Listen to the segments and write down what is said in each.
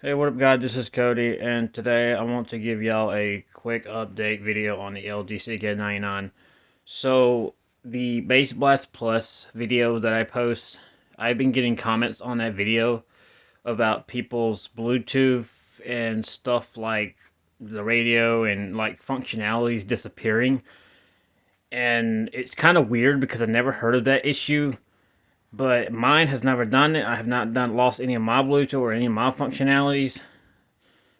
Hey, what up, guys? This is Cody, and today I want to give y'all a quick update video on the LG CK99. So, the Bass Blast Plus video that I post, I've been getting comments on that video about people's Bluetooth and stuff like the radio and like functionalities disappearing. And it's kind of weird because I never heard of that issue, but mine has never done it. I have not lost any of my Bluetooth or any of my functionalities.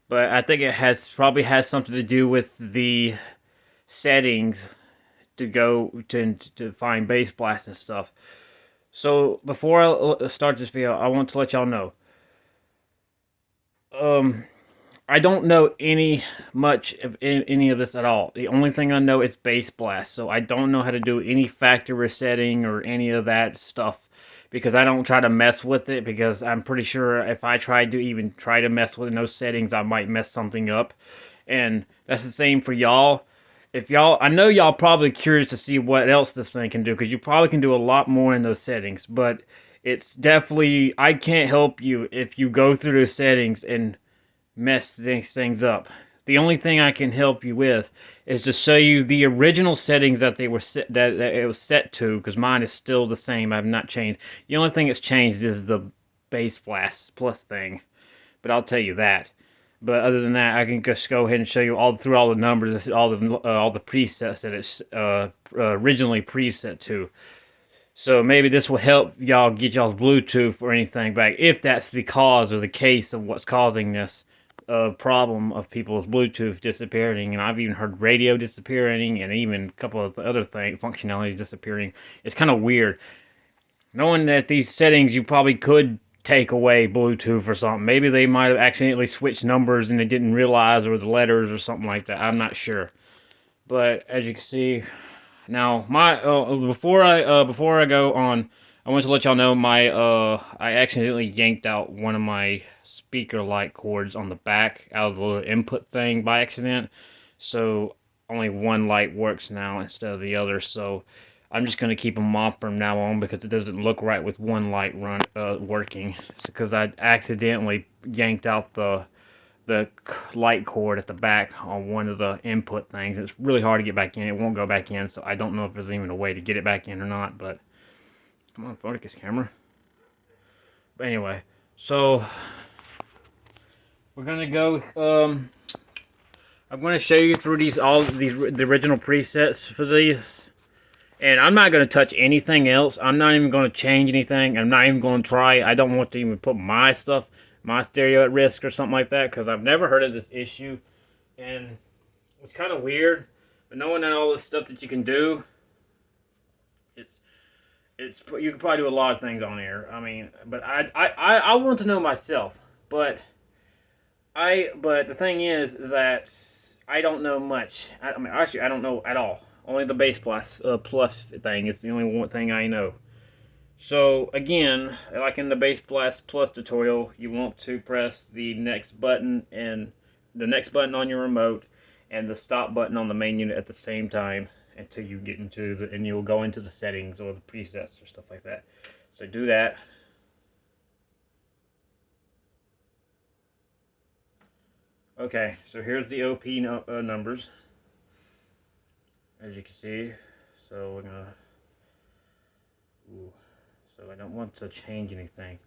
But I think it probably has something to do with the settings to go to find bass blast and stuff. So before I start this video, I want to let y'all know. Um, I don't know much of any of this at all. The only thing I know is bass blast. So I don't know how to do any factory resetting or any of that stuff because I don't try to mess with it, because I'm pretty sure if I tried to even try to mess with those settings, I might mess something up. And that's the same for y'all. If y'all, I know y'all probably curious to see what else this thing can do, because you probably can do a lot more in those settings, but it's definitely, I can't help you if you go through those settings and mess these things up. The only thing I can help you with is to show you the original settings that they were that it was set to, because mine is still the same. I've not changed. The only thing that's changed is the Bass Blast Plus thing, but I'll tell you that. But other than that, I can just go ahead and show you all through all the numbers, all the presets that it's originally preset to. So maybe this will help y'all get y'all's Bluetooth or anything back, if that's the cause or the case of what's causing this problem of people's Bluetooth disappearing. And I've even heard radio disappearing, and even a couple of the other functionalities disappearing. It's kind of weird. Knowing that these settings, you probably could take away Bluetooth or something. Maybe they might have accidentally switched numbers and they didn't realize, or the letters or something like that. I'm not sure. But as you can see, now my before I go on, I want to let y'all know I accidentally yanked out one of my speaker light cords on the back out of the input thing by accident. So only one light works now instead of the other. So I'm just gonna keep them off from now on, because it doesn't look right with one light working. It's because I accidentally yanked out the light cord at the back on one of the input things. It's really hard to get back in. It won't go back in, so I don't know if there's even a way to get it back in or not. But come on, focus camera. But anyway, so we're gonna go. I'm gonna show you through the original presets for these. And I'm not going to touch anything else. I'm not even going to change anything. I'm not even going to try. I don't want to even put my stuff, my stereo at risk or something like that, because I've never heard of this issue. And it's kind of weird. But knowing that all this stuff that you can do, you can probably do a lot of things on here. I mean, but I want to know myself. But the thing is that I don't know much. I mean, actually, I don't know at all. Only the Bass Plus thing is the only one thing I know. So again, like in the Bass Blast Plus tutorial, you want to press the next button on your remote and the stop button on the main unit at the same time until you get and you'll go into the settings or the presets or stuff like that. So do that. Okay, so here's the OP numbers, as you can see. So we're gonna. Ooh. So I don't want to change anything.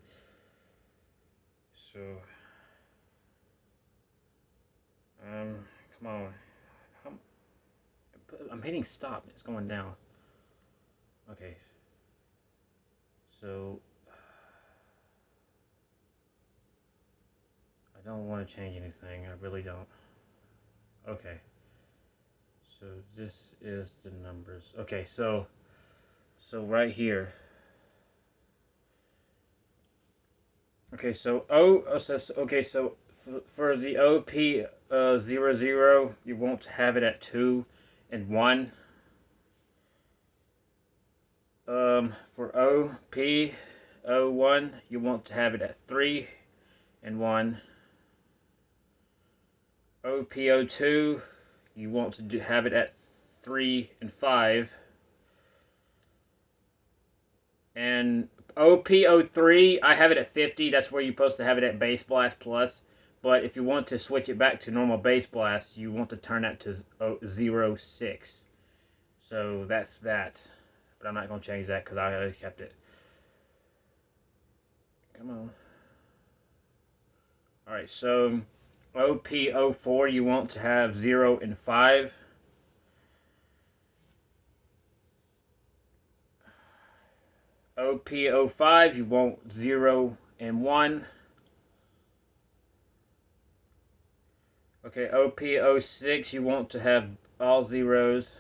So, come on. I'm hitting stop. It's going down. Okay. So, I don't want to change anything. I really don't. Okay. So this is the numbers. Okay. So right here. Okay, so for the OP00, you won't have it at 2 and 1. For OP01, you want to have it at 3 and 1. OP02, you want to have it at 3 and 5. And OP03, I have it at 50. That's where you're supposed to have it at Bass Blast Plus. But if you want to switch it back to normal bass blast, you want to turn that to 0.6. So that's that. But I'm not going to change that because I already kept it. Come on. Alright, so OP04 you want to have 0 and 5. OP05 you want 0 and 1. Okay, OP06 you want to have all zeros.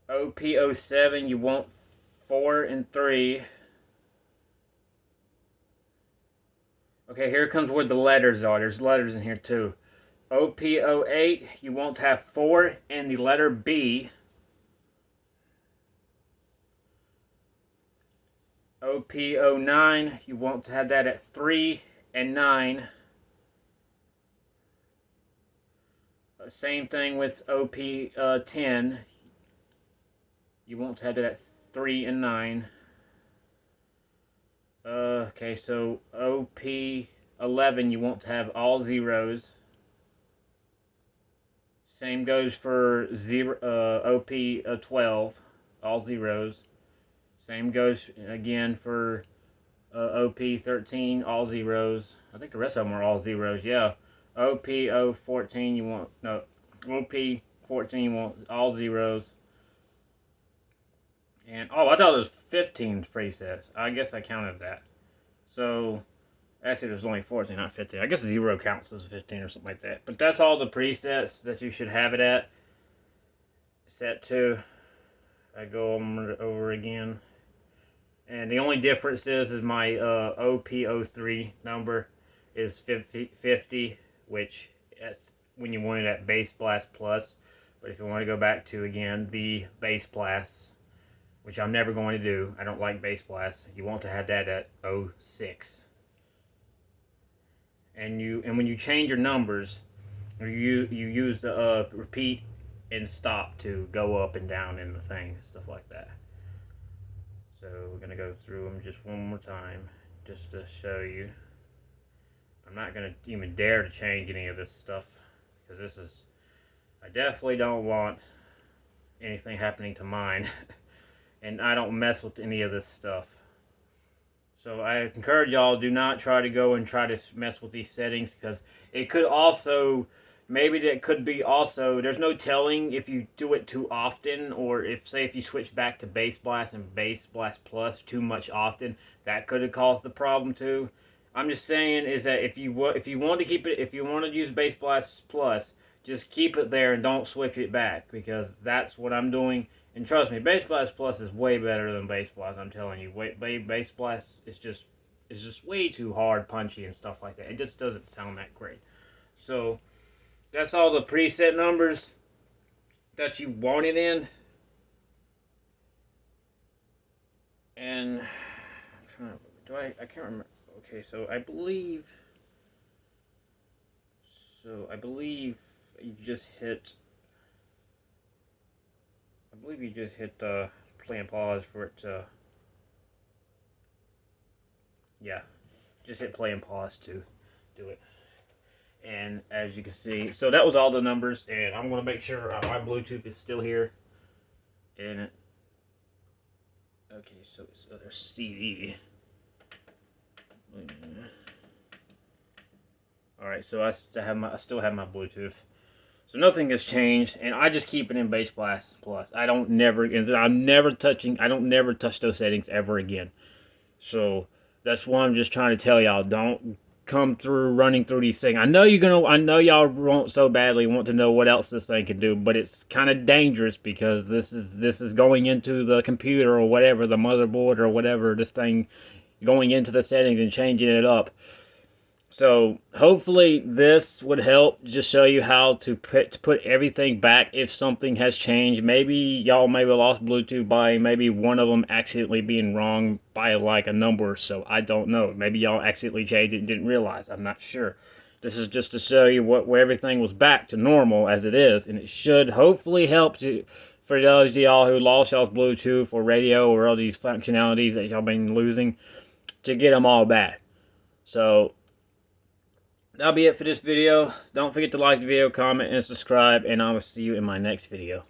OP07 you want 4 and 3. Okay, here comes where the letters are. There's letters in here too. OP08 you want to have 4 and the letter B. OP09 you want to have that at 3 and 9. Same thing with OP10. You want to have that at 3 and 9. Okay, so OP11 you want to have all zeros. Same goes for OP12, all zeros. Same goes again for OP13, all zeros. I think the rest of them are all zeros, yeah. OP014 you want, no, OP14 you want all zeros. And, oh, I thought it was 15 presets. I guess I counted that. So, actually there's only 14, not 15. I guess 0 counts as 15 or something like that. But that's all the presets that you should have it at. Set to. I go over again. And the only difference is my OP03 number is 50, which that's when you want it at Bass Blast Plus. But if you want to go back to, again, the Bass Blast, which I'm never going to do, I don't like Bass Blast, you want to have that at 06. And when you change your numbers, you use the repeat and stop to go up and down in the thing, stuff like that. So we're going to go through them just one more time, just to show you. I'm not going to even dare to change any of this stuff, because this is, I definitely don't want anything happening to mine. And I don't mess with any of this stuff. So I encourage y'all, do not try to go and try to mess with these settings, because it could also, maybe that could be also, there's no telling if you do it too often, or if you switch back to Bass Blast and Bass Blast Plus too much often, that could have caused the problem too. I'm just saying is that if you want to keep it, if you want to use Bass Blast Plus, just keep it there and don't switch it back, because that's what I'm doing. And trust me, Bass Blast Plus is way better than Bass Blast. I'm telling you, Bass Blast is just way too hard, punchy, and stuff like that. It just doesn't sound that great. So that's all the preset numbers that you want it in. And I'm trying to, I can't remember. Okay, so I believe you just hit. I believe you just hit play and pause for it to. Yeah, just hit play and pause to do it. And as you can see, so that was all the numbers, and I'm going to make sure my Bluetooth is still here. And okay, so it's other CD. Alright, so I still have my Bluetooth. So nothing has changed, and I just keep it in Bass Blast Plus. I don't never touch those settings ever again. So that's why I'm just trying to tell y'all, don't come through running through these things. I know y'all want so badly want to know what else this thing can do, but it's kind of dangerous, because this is going into the computer or whatever, the motherboard or whatever, this thing going into the settings and changing it up. So hopefully this would help just show you how to put everything back if something has changed. Maybe y'all maybe lost Bluetooth by maybe one of them accidentally being wrong by like a number or so. I don't know. Maybe y'all accidentally changed it and didn't realize. I'm not sure. This is just to show you where everything was back to normal as it is, and it should hopefully help for those of y'all who lost y'all's Bluetooth or radio or all these functionalities that y'all been losing, to get them all back. So that'll be it for this video. Don't forget to like the video, comment, and subscribe, and I will see you in my next video.